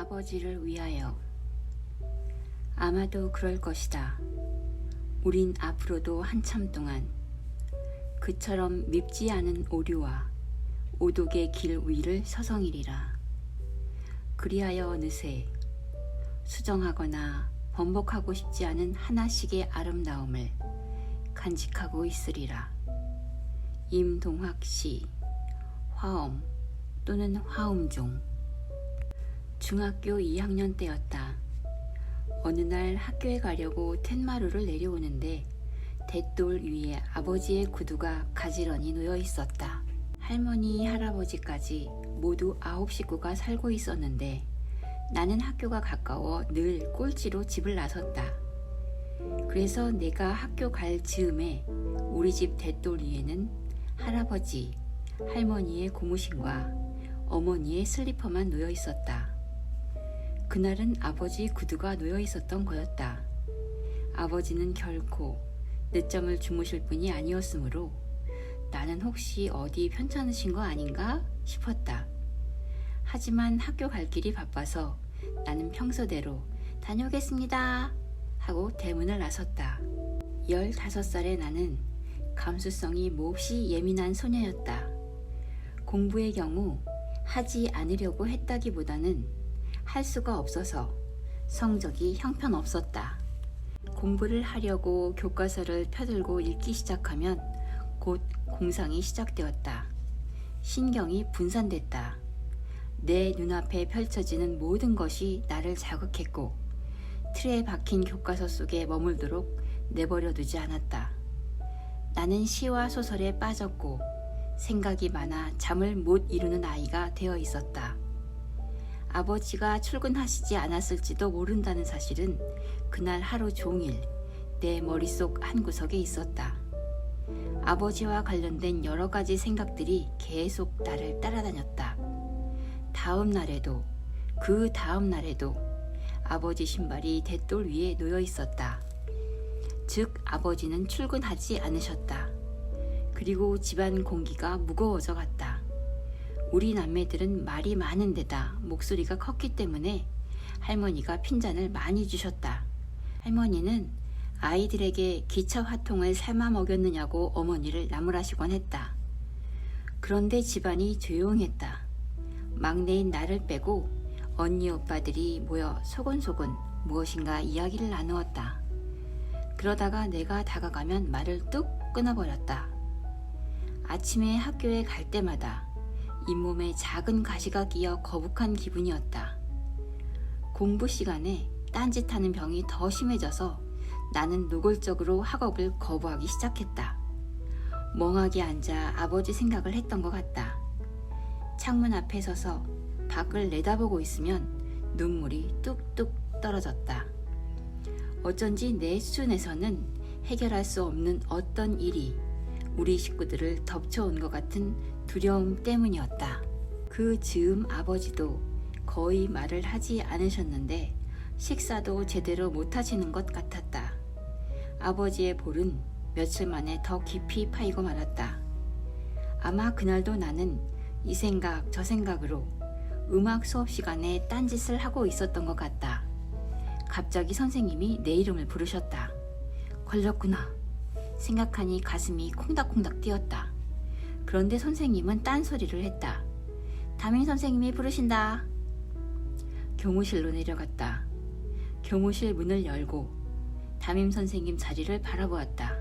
할아버지를 위하여. 아마도 그럴 것이다. 우린 앞으로도 한참 동안 그처럼 밉지 않은 오류와 오독의 길 위를 서성이리라. 그리하여 어느새 수정하거나 번복하고 싶지 않은 하나씩의 아름다움을 간직하고 있으리라. 임동학시, 화엄 또는 화음종. 중학교 2학년 때였다. 어느 날 학교에 가려고 텐마루를 내려오는데 대돌 위에 아버지의 구두가 가지런히 놓여 있었다. 할머니, 할아버지까지 모두 9식구가 살고 있었는데 나는 학교가 가까워 늘 꼴찌로 집을 나섰다. 그래서 내가 학교 갈 즈음에 우리 집 대돌 위에는 할아버지, 할머니의 고무신과 어머니의 슬리퍼만 놓여 있었다. 그날은 아버지 구두가 놓여 있었던 거였다. 아버지는 결코 늦잠을 주무실 분이 아니었으므로 나는 혹시 어디 편찮으신 거 아닌가 싶었다. 하지만 학교 갈 길이 바빠서 나는 평소대로 다녀오겠습니다 하고 대문을 나섰다. 15살의 나는 감수성이 몹시 예민한 소녀였다. 공부의 경우 하지 않으려고 했다기보다는 할 수가 없어서 성적이 형편없었다. 공부를 하려고 교과서를 펴들고 읽기 시작하면 곧 공상이 시작되었다. 신경이 분산됐다. 내 눈앞에 펼쳐지는 모든 것이 나를 자극했고 틀에 박힌 교과서 속에 머물도록 내버려 두지 않았다. 나는 시와 소설에 빠졌고 생각이 많아 잠을 못 이루는 아이가 되어 있었다. 아버지가 출근하시지 않았을지도 모른다는 사실은 그날 하루 종일 내 머릿속 한구석에 있었다. 아버지와 관련된 여러 가지 생각들이 계속 나를 따라다녔다. 다음 날에도 그 다음 날에도 아버지 신발이 대돌 위에 놓여 있었다. 즉 아버지는 출근하지 않으셨다. 그리고 집안 공기가 무거워져 갔다. 우리 남매들은 말이 많은 데다 목소리가 컸기 때문에 할머니가 핀잔을 많이 주셨다. 할머니는 아이들에게 기차 화통을 삶아 먹였느냐고 어머니를 나무라시곤 했다. 그런데 집안이 조용했다. 막내인 나를 빼고 언니 오빠들이 모여 소곤소곤 무엇인가 이야기를 나누었다. 그러다가 내가 다가가면 말을 뚝 끊어버렸다. 아침에 학교에 갈 때마다 잇몸에 작은 가시가 끼어 거북한 기분이었다. 공부 시간에 딴짓하는 병이 더 심해져서 나는 노골적으로 학업을 거부하기 시작했다. 멍하게 앉아 아버지 생각을 했던 것 같다. 창문 앞에 서서 밖을 내다보고 있으면 눈물이 뚝뚝 떨어졌다. 어쩐지 내 수준에서는 해결할 수 없는 어떤 일이 우리 식구들을 덮쳐온 것 같은 두려움 때문이었다. 그 즈음 아버지도 거의 말을 하지 않으셨는데 식사도 제대로 못하시는 것 같았다. 아버지의 볼은 며칠 만에 더 깊이 파이고 말았다. 아마 그날도 나는 이 생각 저 생각으로 음악 수업 시간에 딴짓을 하고 있었던 것 같다. 갑자기 선생님이 내 이름을 부르셨다. 걸렸구나. 생각하니 가슴이 콩닥콩닥 뛰었다. 그런데 선생님은 딴소리를 했다. 담임 선생님이 부르신다. 교무실로 내려갔다. 교무실 문을 열고 담임 선생님 자리를 바라보았다.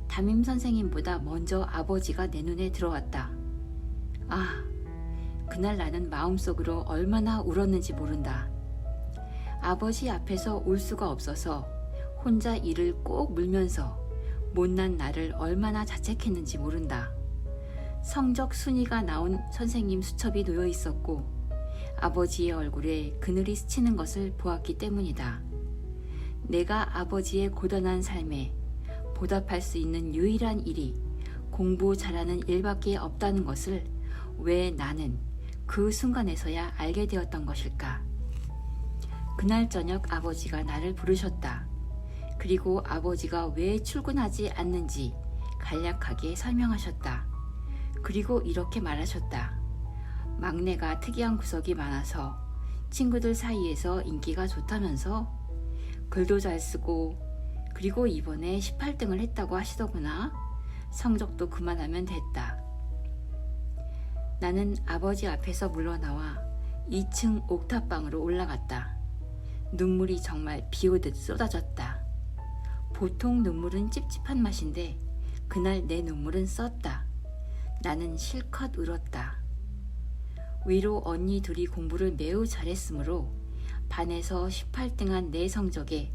담임 선생님보다 먼저 아버지가 내 눈에 들어왔다. 아, 그날 나는 마음속으로 얼마나 울었는지 모른다. 아버지 앞에서 울 수가 없어서 혼자 이를 꼭 물면서 못난 나를 얼마나 자책했는지 모른다. 성적 순위가 나온 선생님 수첩이 놓여 있었고 아버지의 얼굴에 그늘이 스치는 것을 보았기 때문이다. 내가 아버지의 고단한 삶에 보답할 수 있는 유일한 일이 공부 잘하는 일밖에 없다는 것을 왜 나는 그 순간에서야 알게 되었던 것일까? 그날 저녁 아버지가 나를 부르셨다. 그리고 아버지가 왜 출근하지 않는지 간략하게 설명하셨다. 그리고 이렇게 말하셨다. 막내가 특이한 구석이 많아서 친구들 사이에서 인기가 좋다면서? 글도 잘 쓰고 그리고 이번에 18등을 했다고 하시더구나. 성적도 그만하면 됐다. 나는 아버지 앞에서 물러나와 2층 옥탑방으로 올라갔다. 눈물이 정말 비 오듯 쏟아졌다. 보통 눈물은 찝찝한 맛인데 그날 내 눈물은 썼다. 나는 실컷 울었다. 위로 언니 둘이 공부를 매우 잘했으므로 반에서 18등한 내 성적에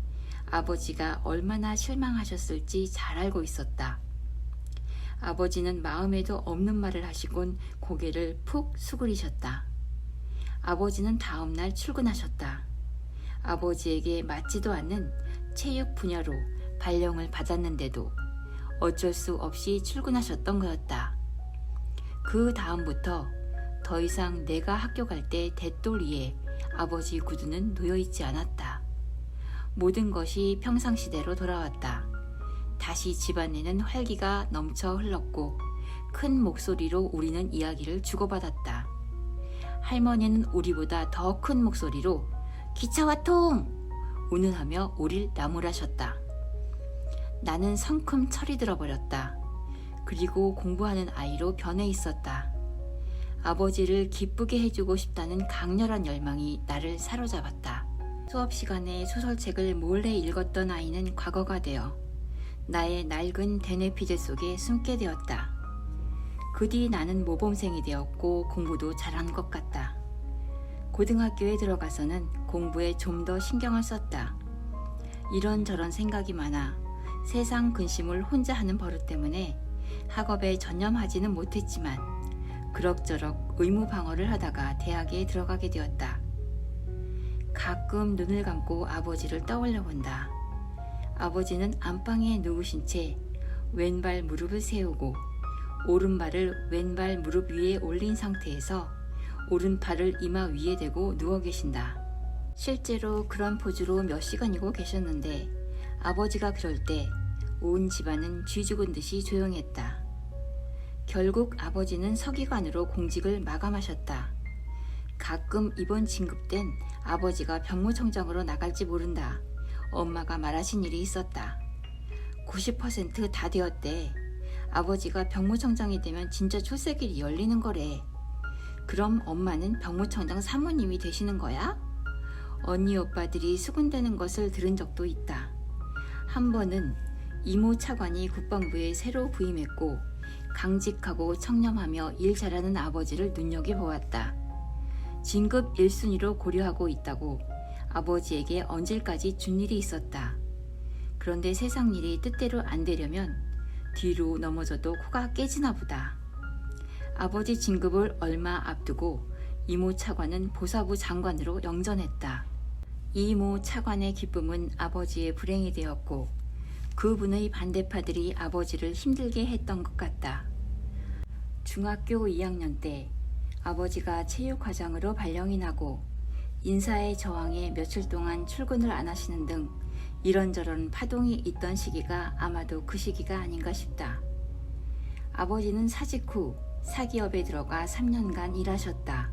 아버지가 얼마나 실망하셨을지 잘 알고 있었다. 아버지는 마음에도 없는 말을 하시곤 고개를 푹 수그리셨다. 아버지는 다음날 출근하셨다. 아버지에게 맞지도 않는 체육 분야로 발령을 받았는데도 어쩔 수 없이 출근하셨던 거였다. 그 다음부터 더 이상 내가 학교 갈 때 대돌 위에 아버지 구두는 놓여있지 않았다. 모든 것이 평상시대로 돌아왔다. 다시 집안에는 활기가 넘쳐 흘렀고 큰 목소리로 우리는 이야기를 주고받았다. 할머니는 우리보다 더 큰 목소리로 기차와 통! 운운하며 우릴 나무라셨다. 나는 성큼 철이 들어버렸다. 그리고 공부하는 아이로 변해 있었다. 아버지를 기쁘게 해주고 싶다는 강렬한 열망이 나를 사로잡았다. 수업 시간에 소설책을 몰래 읽었던 아이는 과거가 되어 나의 낡은 대뇌피제 속에 숨게 되었다. 그 뒤 나는 모범생이 되었고 공부도 잘한 것 같다. 고등학교에 들어가서는 공부에 좀 더 신경을 썼다. 이런저런 생각이 많아 세상 근심을 혼자 하는 버릇 때문에 학업에 전념하지는 못했지만 그럭저럭 의무 방어를 하다가 대학에 들어가게 되었다. 가끔 눈을 감고 아버지를 떠올려 본다. 아버지는 안방에 누우신 채 왼발 무릎을 세우고 오른발을 왼발 무릎 위에 올린 상태에서 오른팔을 이마 위에 대고 누워 계신다. 실제로 그런 포즈로 몇 시간이고 계셨는데 아버지가 그럴 때 온 집안은 쥐 죽은 듯이 조용했다. 결국 아버지는 서기관으로 공직을 마감하셨다. 가끔 이번 진급 땐 아버지가 병무청장으로 나갈지 모른다. 엄마가 말하신 일이 있었다. 90% 다 되었대. 아버지가 병무청장이 되면 진짜 출세길이 열리는 거래. 그럼 엄마는 병무청장 사모님이 되시는 거야? 언니 오빠들이 수군대는 것을 들은 적도 있다. 한 번은 이모 차관이 국방부에 새로 부임했고 강직하고 청렴하며 일 잘하는 아버지를 눈여겨보았다. 진급 1순위로 고려하고 있다고 아버지에게 언질까지 준 일이 있었다. 그런데 세상 일이 뜻대로 안 되려면 뒤로 넘어져도 코가 깨지나 보다. 아버지 진급을 얼마 앞두고 이모 차관은 보사부 장관으로 영전했다. 이모 차관의 기쁨은 아버지의 불행이 되었고 그분의 반대파들이 아버지를 힘들게 했던 것 같다. 중학교 2학년 때 아버지가 체육과장으로 발령이 나고 인사의 저항에 며칠 동안 출근을 안 하시는 등 이런저런 파동이 있던 시기가 아마도 그 시기가 아닌가 싶다. 아버지는 사직 후 사기업에 들어가 3년간 일하셨다.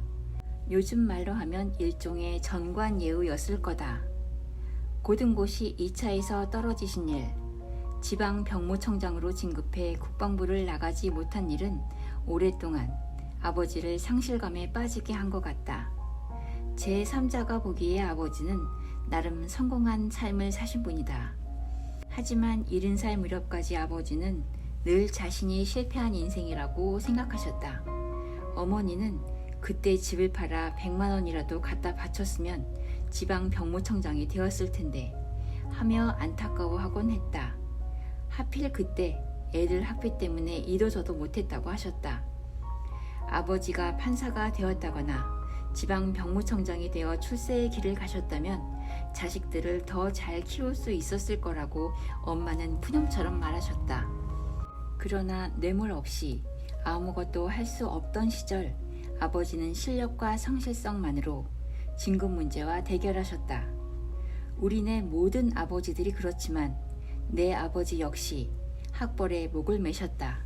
요즘 말로 하면 일종의 전관예우였을 거다. 고등고시 2차에서 떨어지신 일, 지방 병무청장으로 진급해 국방부를 나가지 못한 일은 오랫동안 아버지를 상실감에 빠지게 한 것 같다. 제3자가 보기에 아버지는 나름 성공한 삶을 사신 분이다. 하지만 70살 무렵까지 아버지는 늘 자신이 실패한 인생이라고 생각하셨다. 어머니는 그때 집을 팔아 100만 원이라도 갖다 바쳤으면 지방 병무청장이 되었을 텐데 하며 안타까워하곤 했다. 하필 그때 애들 학비 때문에 이도저도 못했다고 하셨다. 아버지가 판사가 되었다거나 지방 병무청장이 되어 출세의 길을 가셨다면 자식들을 더 잘 키울 수 있었을 거라고 엄마는 푸념처럼 말하셨다. 그러나 뇌물 없이 아무것도 할 수 없던 시절 아버지는 실력과 성실성만으로 진급 문제와 대결하셨다. 우리네 모든 아버지들이 그렇지만 내 아버지 역시 학벌에 목을 매셨다.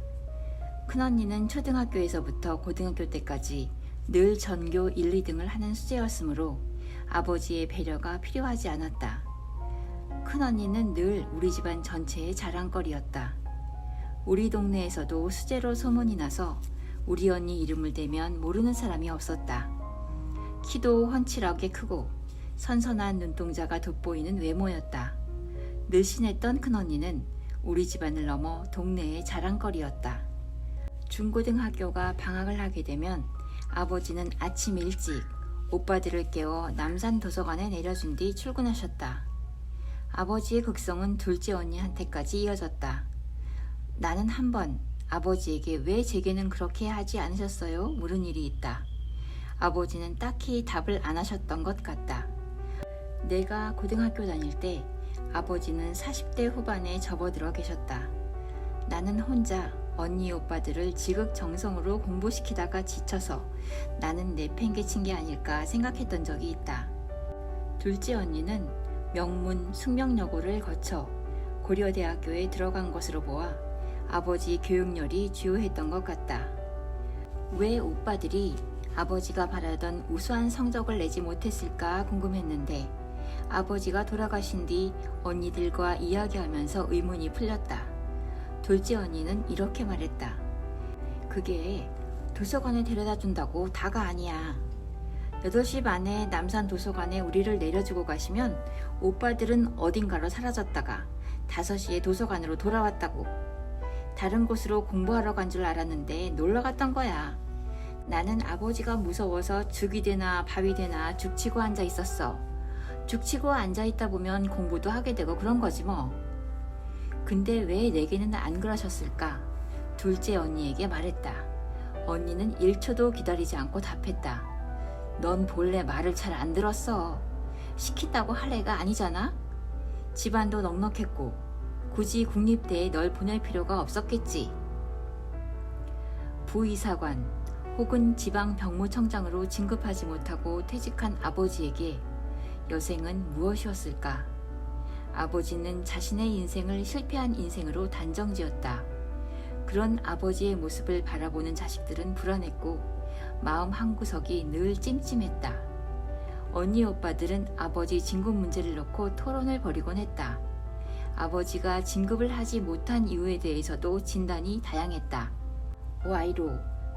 큰언니는 초등학교에서부터 고등학교 때까지 늘 전교 1, 2등을 하는 수재였으므로 아버지의 배려가 필요하지 않았다. 큰언니는 늘 우리 집안 전체의 자랑거리였다. 우리 동네에서도 수재로 소문이 나서 우리 언니 이름을 대면 모르는 사람이 없었다. 키도 훤칠하게 크고 선선한 눈동자가 돋보이는 외모였다. 늘씬했던 큰언니는 우리 집안을 넘어 동네의 자랑거리였다. 중고등학교가 방학을 하게 되면 아버지는 아침 일찍 오빠들을 깨워 남산 도서관에 내려준 뒤 출근하셨다. 아버지의 극성은 둘째 언니한테까지 이어졌다. 나는 한 번 아버지에게 왜 제게는 그렇게 하지 않으셨어요? 물은 일이 있다. 아버지는 딱히 답을 안 하셨던 것 같다. 내가 고등학교 다닐 때 아버지는 40대 후반에 접어들어 계셨다. 나는 혼자 언니 오빠들을 지극정성으로 공부시키다가 지쳐서 나는 내팽개친 게 아닐까 생각했던 적이 있다. 둘째 언니는 명문 숙명여고를 거쳐 고려대학교에 들어간 것으로 보아 아버지 교육열이 주요했던 것 같다. 왜 오빠들이 아버지가 바라던 우수한 성적을 내지 못했을까 궁금했는데 아버지가 돌아가신 뒤 언니들과 이야기하면서 의문이 풀렸다. 둘째 언니는 이렇게 말했다. 그게 도서관에 데려다 준다고 다가 아니야. 8시 반에 남산 도서관에 우리를 내려주고 가시면 오빠들은 어딘가로 사라졌다가 5시에 도서관으로 돌아왔다고. 다른 곳으로 공부하러 간 줄 알았는데 놀러 갔던 거야. 나는 아버지가 무서워서 죽이 되나 밥이 되나 죽치고 앉아 있었어. 죽치고 앉아 있다 보면 공부도 하게 되고 그런 거지 뭐. 근데 왜 내게는 안 그러셨을까? 둘째 언니에게 말했다. 언니는 1초도 기다리지 않고 답했다. 넌 본래 말을 잘 안 들었어. 시킨다고 할 애가 아니잖아? 집안도 넉넉했고 굳이 국립대에 널 보낼 필요가 없었겠지. 부의사관 혹은 지방병무청장으로 진급하지 못하고 퇴직한 아버지에게 여생은 무엇이었을까? 아버지는 자신의 인생을 실패한 인생으로 단정지었다. 그런 아버지의 모습을 바라보는 자식들은 불안했고 마음 한구석이 늘 찜찜했다. 언니 오빠들은 아버지 진급 문제를 놓고 토론을 벌이곤 했다. 아버지가 진급을 하지 못한 이유에 대해서도 진단이 다양했다. 와이로,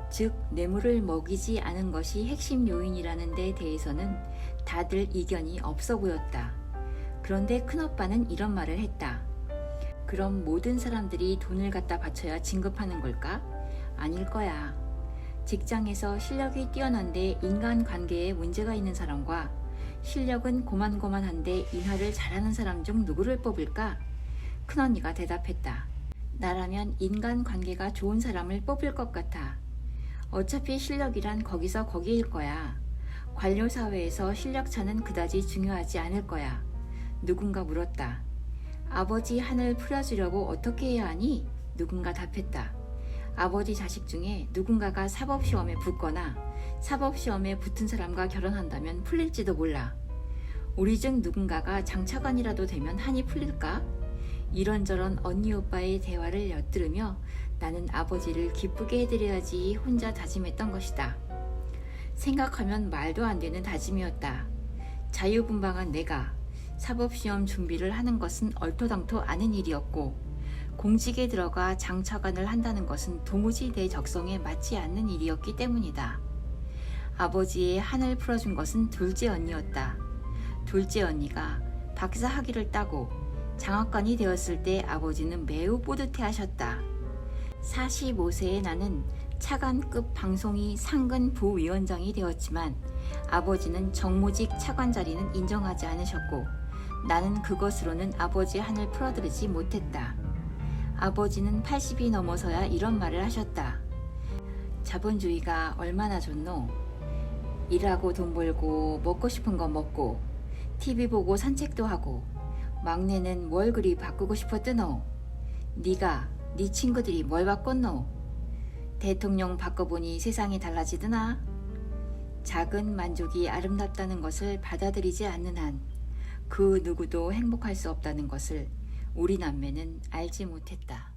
즉 뇌물을 먹이지 않은 것이 핵심 요인이라는 데 대해서는 다들 이견이 없어 보였다. 그런데 큰오빠는 이런 말을 했다. 그럼 모든 사람들이 돈을 갖다 바쳐야 진급하는 걸까? 아닐 거야. 직장에서 실력이 뛰어난데 인간관계에 문제가 있는 사람과 실력은 고만고만한데 인하를 잘하는 사람 중 누구를 뽑을까? 큰언니가 대답했다. 나라면 인간관계가 좋은 사람을 뽑을 것 같아. 어차피 실력이란 거기서 거기일 거야. 관료사회에서 실력차는 그다지 중요하지 않을 거야. 누군가 물었다. 아버지 한을 풀어주려고 어떻게 해야 하니? 누군가 답했다. 아버지 자식 중에 누군가가 사법시험에 붙거나 사법시험에 붙은 사람과 결혼한다면 풀릴지도 몰라. 우리 중 누군가가 장차관이라도 되면 한이 풀릴까? 이런저런 언니 오빠의 대화를 엿들으며 나는 아버지를 기쁘게 해드려야지 혼자 다짐했던 것이다. 생각하면 말도 안 되는 다짐이었다. 자유분방한 내가 사법시험 준비를 하는 것은 얼토당토 않은 일이었고 공직에 들어가 장차관을 한다는 것은 도무지 내 적성에 맞지 않는 일이었기 때문이다. 아버지의 한을 풀어준 것은 둘째 언니였다. 둘째 언니가 박사 학위를 따고 장학관이 되었을 때 아버지는 매우 뿌듯해 하셨다. 45세의 나는 차관급 방송이 상근 부위원장이 되었지만 아버지는 정무직 차관 자리는 인정하지 않으셨고 나는 그것으로는 아버지의 한을 풀어드리지 못했다. 아버지는 80이 넘어서야 이런 말을 하셨다. 자본주의가 얼마나 좋노? 일하고 돈 벌고 먹고 싶은 거 먹고 TV 보고 산책도 하고 막내는 뭘 그리 바꾸고 싶어 뜨노? 네가 네 친구들이 뭘 바꿨노? 대통령 바꿔보니 세상이 달라지드나? 작은 만족이 아름답다는 것을 받아들이지 않는 한 그 누구도 행복할 수 없다는 것을 우리 남매는 알지 못했다.